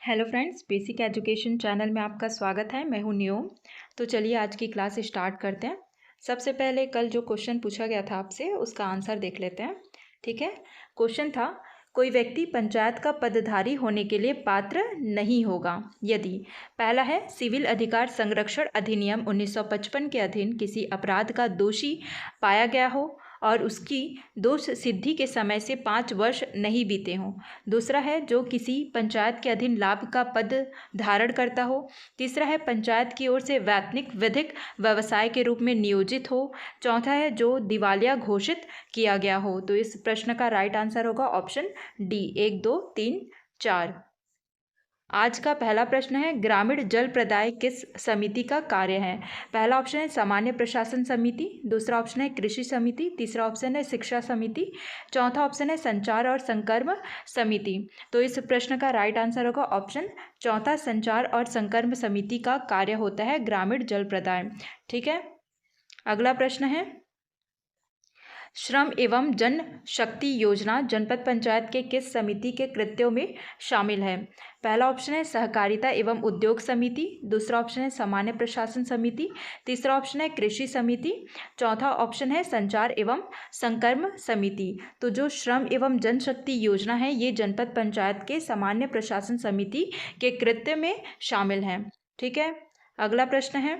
Hello friends, basic education channel में आपका स्वागत है। मैं हूं नियोम। तो चलिए आज की क्लास स्टार्ट करते हैं। सबसे पहले कल जो क्वेश्चन पूछा गया था आपसे उसका आंसर देख लेते हैं। ठीक है, क्वेश्चन था कोई व्यक्ति पंचायत का पदधारी होने के लिए पात्र नहीं होगा यदि पहला है सिविल अधिकार संरक्षण अधिनियम 1955 के अधीन किसी अपराध का दोषी पाया गया हो और उसकी दोष सिद्धि के समय से 5 वर्ष नहीं बीते हों। दूसरा है जो किसी पंचायत के अधीन लाभ का पद धारण करता हो। तीसरा है पंचायत की ओर से वैतनिक विधिक व्यवसाय के रूप में नियोजित हो। चौथा है जो दिवालिया घोषित किया गया हो। तो इस प्रश्न का राइट आंसर होगा ऑप्शन डी, 1, 2, 3, 4। आज का पहला प्रश्न है ग्रामीण जल प्रदाय किस समिति का कार्य है। पहला ऑप्शन है सामान्य प्रशासन समिति, दूसरा ऑप्शन है कृषि समिति, तीसरा ऑप्शन है शिक्षा समिति, चौथा ऑप्शन है संचार और संकर्म समिति। तो इस प्रश्न का राइट आंसर होगा ऑप्शन चौथा, संचार और संकर्म समिति का कार्य होता है ग्रामीण जल प्रदाय। ठीक है, अगला प्रश्न है श्रम एवं जन शक्ति योजना जनपद पंचायत के किस समिति के कृत्यों में शामिल है। पहला ऑप्शन है सहकारिता एवं उद्योग समिति, दूसरा ऑप्शन है सामान्य प्रशासन समिति, तीसरा ऑप्शन है कृषि समिति, चौथा ऑप्शन है संचार एवं संकर्म समिति। तो जो श्रम एवं जनशक्ति योजना है ये जनपद पंचायत के सामान्य प्रशासन समिति के कृत्य में शामिल है। ठीक है, अगला प्रश्न है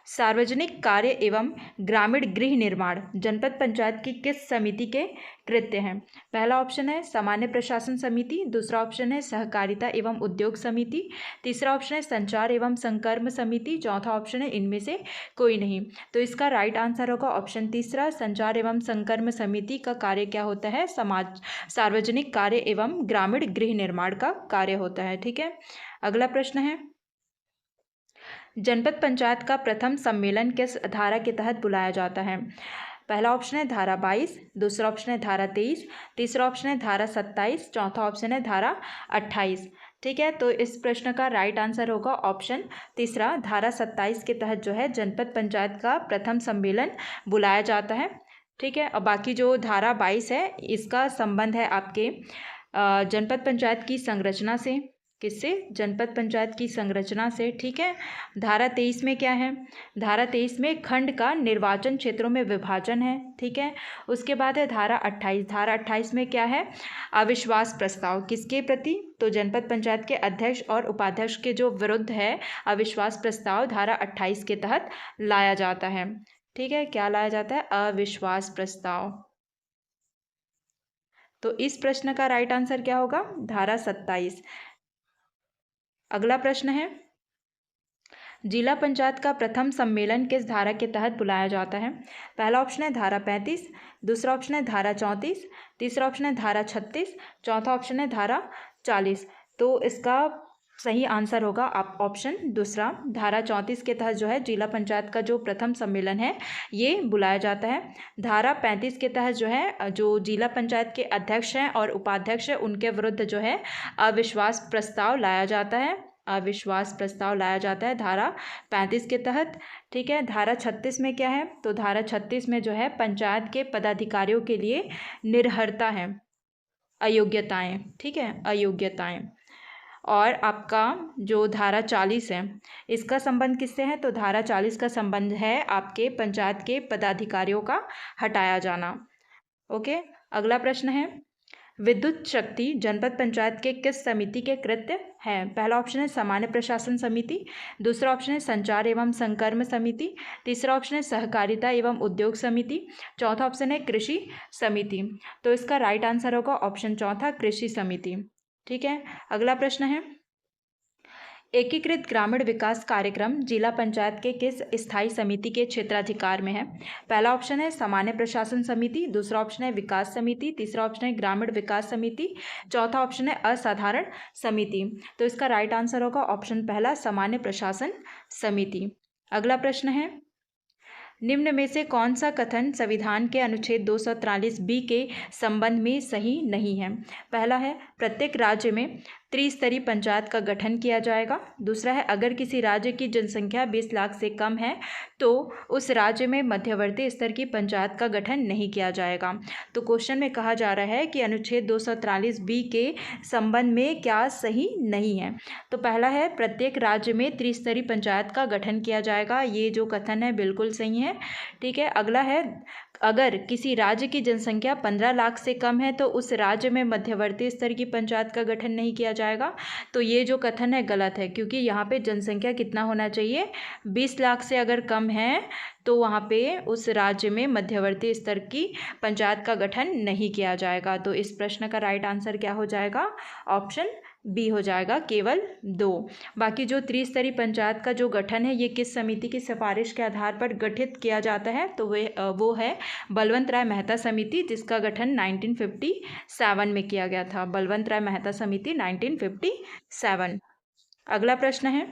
सार्वजनिक कार्य एवं ग्रामीण गृह निर्माण जनपद पंचायत की किस समिति के कृत्य हैं। पहला ऑप्शन है सामान्य प्रशासन समिति, दूसरा ऑप्शन है सहकारिता एवं उद्योग समिति, तीसरा ऑप्शन है संचार एवं संकर्म समिति, चौथा ऑप्शन है इनमें से कोई नहीं। तो इसका राइट आंसर होगा ऑप्शन तीसरा, संचार एवं संकर्म समिति का कार्य क्या होता है, सार्वजनिक कार्य एवं ग्रामीण गृह निर्माण का कार्य होता है। ठीक है, अगला प्रश्न है जनपद पंचायत का प्रथम सम्मेलन किस धारा के तहत बुलाया जाता है। पहला ऑप्शन है धारा 22, दूसरा ऑप्शन है धारा 23, तीसरा ऑप्शन है धारा 27, चौथा ऑप्शन है धारा 28। ठीक है, तो इस प्रश्न का राइट आंसर होगा ऑप्शन तीसरा, धारा 27 के तहत जो है जनपद पंचायत का प्रथम सम्मेलन बुलाया जाता है। ठीक है, और बाकी जो धारा 22 है इसका संबंध है आपके जनपद पंचायत की संरचना से। किससे? जनपद पंचायत की संरचना से। ठीक है, धारा 23 में क्या है, धारा 23 में खंड का निर्वाचन क्षेत्रों में विभाजन है। ठीक है, उसके बाद है धारा 28, धारा 28 में क्या है, अविश्वास प्रस्ताव किसके प्रति, तो जनपद पंचायत के अध्यक्ष और उपाध्यक्ष के जो विरुद्ध है अविश्वास प्रस्ताव धारा 28 के तहत लाया जाता है। ठीक है, क्या लाया जाता है, अविश्वास प्रस्ताव। तो इस प्रश्न का राइट आंसर क्या होगा, धारा 27। अगला प्रश्न है जिला पंचायत का प्रथम सम्मेलन किस धारा के तहत बुलाया जाता है। पहला ऑप्शन है धारा 35, दूसरा ऑप्शन है धारा 34, तीसरा ऑप्शन है धारा 36, चौथा ऑप्शन है धारा 40। तो इसका सही आंसर होगा आप ऑप्शन दूसरा, धारा 34 के तहत जो है जिला पंचायत का जो प्रथम सम्मेलन है ये बुलाया जाता है। धारा 35 के तहत जो है जो जिला पंचायत के अध्यक्ष हैं और उपाध्यक्ष हैं उनके विरुद्ध जो है अविश्वास प्रस्ताव लाया जाता है, अविश्वास प्रस्ताव लाया जाता है धारा 35 के तहत। ठीक है, धारा 36 में क्या है, तो धारा 36 में जो है पंचायत के पदाधिकारियों के लिए निर्हरता है, अयोग्यताएं। ठीक है, अयोग्यताएं। और आपका जो धारा 40 है इसका संबंध किससे है, तो धारा 40 का संबंध है आपके पंचायत के पदाधिकारियों का हटाया जाना। ओके, अगला प्रश्न है विद्युत शक्ति जनपद पंचायत के किस समिति के कृत्य हैं। पहला ऑप्शन है सामान्य प्रशासन समिति, दूसरा ऑप्शन है संचार एवं संकर्म समिति, तीसरा ऑप्शन है सहकारिता एवं उद्योग समिति, चौथा ऑप्शन है कृषि समिति। तो इसका राइट आंसर होगा ऑप्शन चौथा, कृषि समिति। ठीक है, अगला प्रश्न है एकीकृत ग्रामीण विकास कार्यक्रम जिला पंचायत के किस स्थायी समिति के क्षेत्राधिकार में है। पहला ऑप्शन है सामान्य प्रशासन समिति, दूसरा ऑप्शन है विकास समिति, तीसरा ऑप्शन है ग्रामीण विकास समिति, चौथा ऑप्शन है असाधारण समिति। तो इसका राइट आंसर होगा ऑप्शन पहला, सामान्य प्रशासन समिति। अगला प्रश्न है निम्न में से कौन सा कथन संविधान के अनुच्छेद 243 के संबंध में सही नहीं है? पहला है प्रत्येक राज्य में त्रिस्तरीय पंचायत का गठन किया जाएगा। दूसरा है अगर किसी राज्य की जनसंख्या 20 लाख से कम है तो उस राज्य में मध्यवर्ती स्तर की पंचायत का गठन नहीं किया जाएगा। तो क्वेश्चन में कहा जा रहा है कि अनुच्छेद 243 के संबंध में क्या सही नहीं है? तो पहला है प्रत्येक राज्य में त्रिस्तरीय पंचायत का गठन किया जाएगा, ये जो कथन है बिल्कुल सही है। ठीक है, अगला है अगर किसी राज्य की जनसंख्या 15 लाख से कम है तो उस राज्य में मध्यवर्ती स्तर की पंचायत का गठन नहीं किया जाएगा। तो ये जो कथन है गलत है, क्योंकि यहाँ पे जनसंख्या कितना होना चाहिए, 20 लाख से अगर कम है तो वहाँ पे उस राज्य में मध्यवर्ती स्तर की पंचायत का गठन नहीं किया जाएगा। तो इस प्रश्न का राइट आंसर क्या हो जाएगा? ऑप्शन बी हो जाएगा, केवल 2। बाकी जो त्रिस्तरीय पंचायत का जो गठन है ये किस समिति की सिफारिश के आधार पर गठित किया जाता है? तो वो है बलवंत राय मेहता समिति, जिसका गठन 1957 में किया गया था। बलवंत राय मेहता समिति 1957। अगला प्रश्न है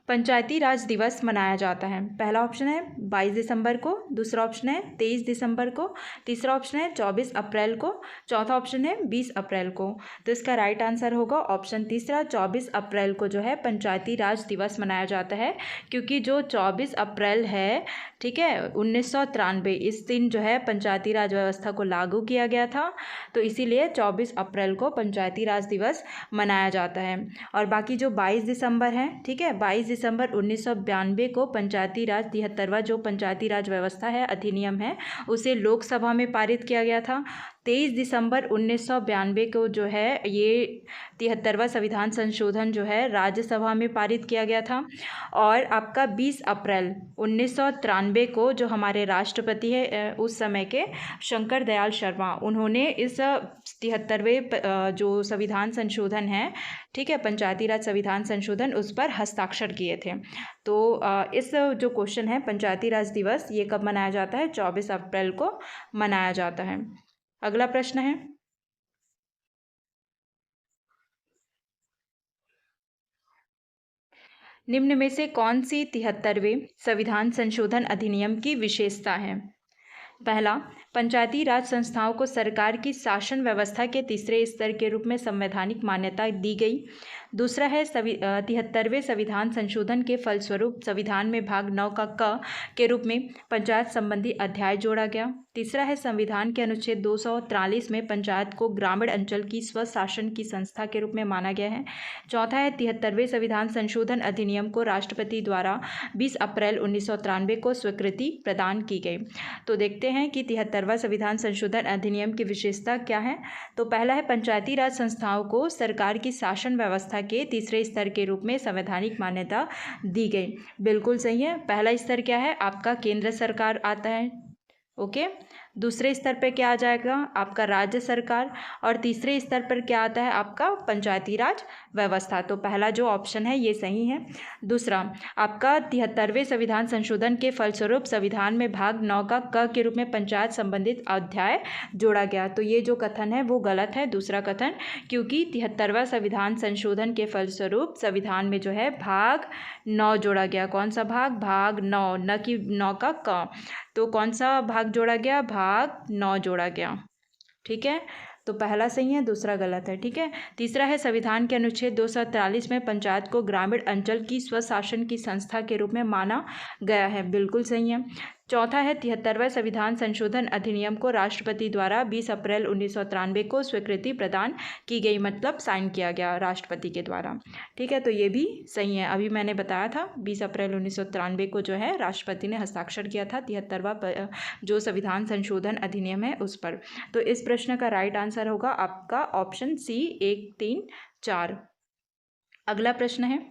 पंचायती राज दिवस मनाया जाता है। पहला ऑप्शन है 22 दिसंबर को, दूसरा ऑप्शन है 23 दिसंबर को, तीसरा ऑप्शन है 24 अप्रैल को, चौथा ऑप्शन है 20 अप्रैल को। तो इसका राइट आंसर होगा ऑप्शन तीसरा, 24 अप्रैल को जो है पंचायती राज दिवस मनाया जाता है। क्योंकि जो 24 अप्रैल है, ठीक है, 1993, इस दिन जो है पंचायती राज व्यवस्था को लागू किया गया था। तो इसीलिए 24 अप्रैल को पंचायती राज दिवस मनाया जाता है। और बाकी जो 22 दिसंबर है, ठीक है, 22 दिसंबर 1992 को पंचायती राज 73वां जो पंचायती राज व्यवस्था है, अधिनियम है, उसे लोकसभा में पारित किया गया था। 23 दिसंबर 1992 को जो है ये 73वां संविधान संशोधन जो है राज्यसभा में पारित किया गया था। और आपका 20 अप्रैल 1993 को जो हमारे राष्ट्रपति है उस समय के शंकर दयाल शर्मा, उन्होंने इस 73वें जो संविधान संशोधन है, ठीक है, पंचायती राज संविधान संशोधन, उस पर हस्ताक्षर किए थे। तो इस जो क्वेश्चन है पंचायती राज दिवस ये कब मनाया जाता है? 24 अप्रैल को मनाया जाता है। अगला प्रश्न है निम्न में से कौन सी 73वें संविधान संशोधन अधिनियम की विशेषता है? पहला, पंचायती राज संस्थाओं को सरकार की शासन व्यवस्था के तीसरे स्तर के रूप में संवैधानिक मान्यता दी गई। दूसरा है 73वें संविधान संशोधन के फलस्वरूप संविधान में भाग 9 का क के रूप में पंचायत संबंधी अध्याय जोड़ा गया। तीसरा है संविधान के अनुच्छेद 243 में पंचायत को ग्रामीण अंचल की स्वशासन की संस्था के रूप में माना गया है। चौथा है 73वें संविधान संशोधन अधिनियम को राष्ट्रपति द्वारा 20 अप्रैल 1993 को स्वीकृति प्रदान की गई। तो देखते हैं कि 73वां संविधान संशोधन अधिनियम की विशेषता क्या है। तो पहला है पंचायती राज संस्थाओं को सरकार की शासन व्यवस्था के तीसरे स्तर के रूप में संवैधानिक मान्यता दी गई। बिल्कुल सही है। पहला स्तर क्या है? आपका केंद्र सरकार आता है, ओके। दूसरे स्तर पर क्या आ जाएगा? आपका राज्य सरकार। और तीसरे स्तर पर क्या आता है? आपका पंचायती राज व्यवस्था। तो पहला जो ऑप्शन है ये सही है। दूसरा, आपका 73वें संविधान संशोधन के फलस्वरूप संविधान में भाग 9 का क के रूप में पंचायत संबंधित अध्याय जोड़ा गया। तो ये जो कथन है वो गलत है, दूसरा कथन, क्योंकि 73वां संविधान संशोधन के फलस्वरूप संविधान में जो है भाग 9 जोड़ा गया। कौन सा भाग? भाग 9, न कि 9 का क। तो कौन सा भाग जोड़ा गया? भाग 9 जोड़ा गया, ठीक है। तो पहला सही है, दूसरा गलत है, ठीक है। तीसरा है संविधान के अनुच्छेद 243 में पंचायत को ग्रामीण अंचल की स्वशासन की संस्था के रूप में माना गया है। बिल्कुल सही है। चौथा है 73वां संविधान संशोधन अधिनियम को राष्ट्रपति द्वारा 20 अप्रैल 1993 को स्वीकृति प्रदान की गई, मतलब साइन किया गया राष्ट्रपति के द्वारा, ठीक है। तो ये भी सही है। अभी मैंने बताया था 20 अप्रैल 1993 को जो है राष्ट्रपति ने हस्ताक्षर किया था 73वां जो संविधान संशोधन अधिनियम है उस पर। तो इस प्रश्न का राइट आंसर होगा आपका ऑप्शन सी 1, 3, 4। अगला प्रश्न है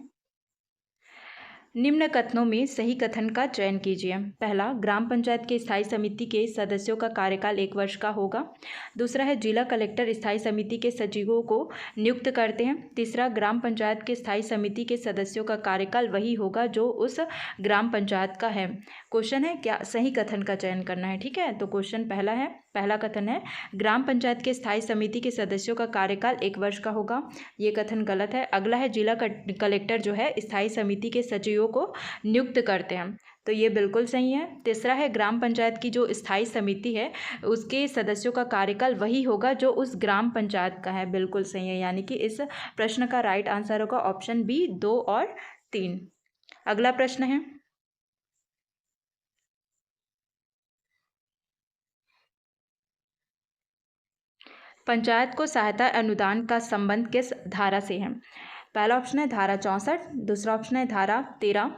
निम्न कथनों में सही कथन का चयन कीजिए। पहला, ग्राम पंचायत के स्थायी समिति के सदस्यों का कार्यकाल 1 वर्ष का होगा। दूसरा है जिला कलेक्टर स्थायी समिति के सचिवों को नियुक्त करते हैं। तीसरा, ग्राम पंचायत के स्थायी समिति के सदस्यों का कार्यकाल वही होगा जो उस ग्राम पंचायत का है। क्वेश्चन है क्या सही कथन का चयन करना है, ठीक है। तो क्वेश्चन पहला कथन है ग्राम पंचायत के स्थायी समिति के सदस्यों का कार्यकाल 1 वर्ष का होगा, ये कथन गलत है। अगला है जिला कलेक्टर जो है स्थायी समिति के सचिवों को नियुक्त करते हैं, तो ये बिल्कुल सही है। तीसरा है ग्राम पंचायत की जो स्थायी समिति है उसके सदस्यों का कार्यकाल वही होगा जो उस ग्राम पंचायत का है, बिल्कुल सही है। यानी कि इस प्रश्न का राइट आंसर होगा ऑप्शन बी 2 और 3। अगला प्रश्न है, पंचायत को सहायता अनुदान का संबंध किस धारा से है? पहला ऑप्शन है धारा 64, दूसरा ऑप्शन है धारा 13,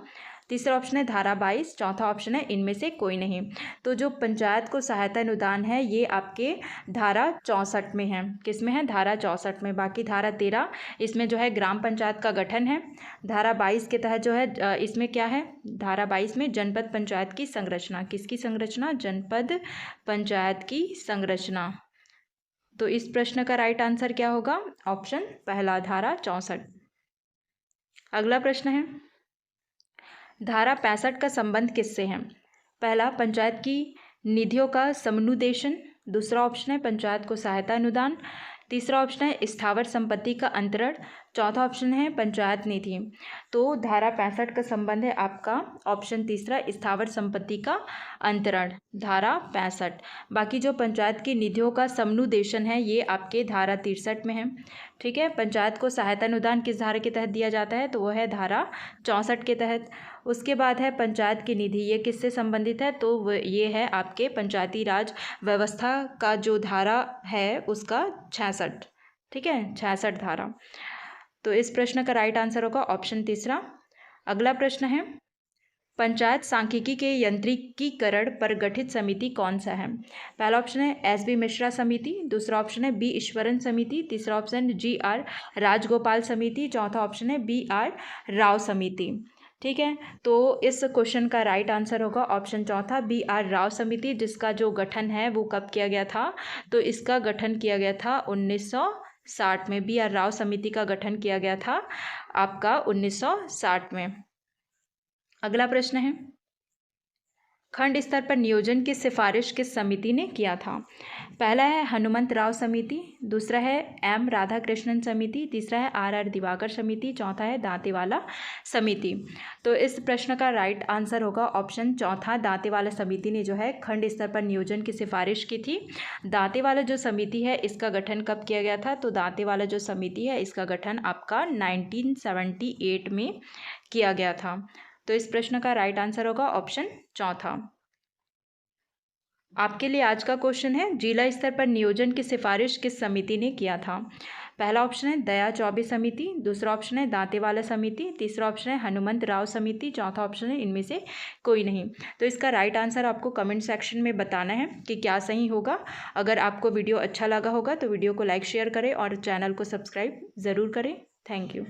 तीसरा ऑप्शन है धारा 22, चौथा ऑप्शन है इनमें से कोई नहीं। तो जो पंचायत को सहायता अनुदान है ये आपके धारा 64 में है। किस में है? धारा 64 में। बाकी धारा 13 इसमें जो है ग्राम पंचायत का गठन है। धारा 22 के तहत जो है इसमें क्या है? धारा 22 में जनपद पंचायत की संरचना। किसकी संरचना? जनपद पंचायत की संरचना। तो इस प्रश्न का राइट आंसर क्या होगा? ऑप्शन पहला, धारा 64। अगला प्रश्न है, धारा 65 का संबंध किससे है? पहला, पंचायत की निधियों का समनुदेशन, दूसरा ऑप्शन है पंचायत को सहायता अनुदान, तीसरा ऑप्शन है स्थावर संपत्ति का अंतरण, चौथा ऑप्शन है पंचायत निधि। तो धारा 65 का संबंध है आपका ऑप्शन तीसरा, स्थावर संपत्ति का अंतरण, धारा 65। बाकी जो पंचायत की निधियों का समनुदेशन है ये आपके धारा 63 में है। ठीक है, पंचायत को सहायता अनुदान किस धारा के तहत दिया जाता है? तो वो है धारा 64 के तहत। उसके बाद है पंचायत की निधि, ये किससे संबंधित है? तो ये है आपके पंचायती राज व्यवस्था का जो धारा है उसका 66। ठीक है, 66 धारा। तो इस प्रश्न का राइट आंसर होगा ऑप्शन तीसरा। अगला प्रश्न है, पंचायत सांख्यिकी के यंत्रीकीकरण पर गठित समिति कौन सा है? पहला ऑप्शन है एस.बी. मिश्रा समिति, दूसरा ऑप्शन है बी. ईश्वरन समिति, तीसरा ऑप्शन है जी.आर. राजगोपाल समिति, चौथा ऑप्शन है बी.आर. राव समिति। ठीक है, तो इस क्वेश्चन का राइट आंसर होगा ऑप्शन चौथा, बी.आर. राव समिति, जिसका जो गठन है वो कब किया गया था? तो इसका गठन किया गया था 1960 में। बी.आर. राव समिति का गठन किया गया था आपका 1960 में। अगला प्रश्न है, खंड स्तर पर नियोजन की सिफारिश किस समिति ने किया था? पहला है हनुमंत राव समिति, दूसरा है एम. राधाकृष्णन समिति, तीसरा है आर. दिवाकर समिति, चौथा है दांतेवाला समिति। तो इस प्रश्न का राइट आंसर होगा ऑप्शन चौथा, दांतेवाला समिति ने जो है खंड स्तर पर नियोजन की सिफारिश की थी। दांतेवाला जो समिति है इसका गठन कब किया गया था? तो दांतेवाला जो समिति है इसका गठन आपका 1978 में किया गया था। तो इस प्रश्न का राइट आंसर होगा ऑप्शन चौथा। आपके लिए आज का क्वेश्चन है, जिला स्तर पर नियोजन की सिफारिश किस समिति ने किया था? पहला ऑप्शन है दया चौबे समिति, दूसरा ऑप्शन है दांतेवाला समिति, तीसरा ऑप्शन है हनुमंत राव समिति, चौथा ऑप्शन है इनमें से कोई नहीं। तो इसका राइट आंसर आपको कमेंट सेक्शन में बताना है कि क्या सही होगा। अगर आपको वीडियो अच्छा लगा होगा तो वीडियो को लाइक शेयर करें और चैनल को सब्सक्राइब ज़रूर करें। Thank you.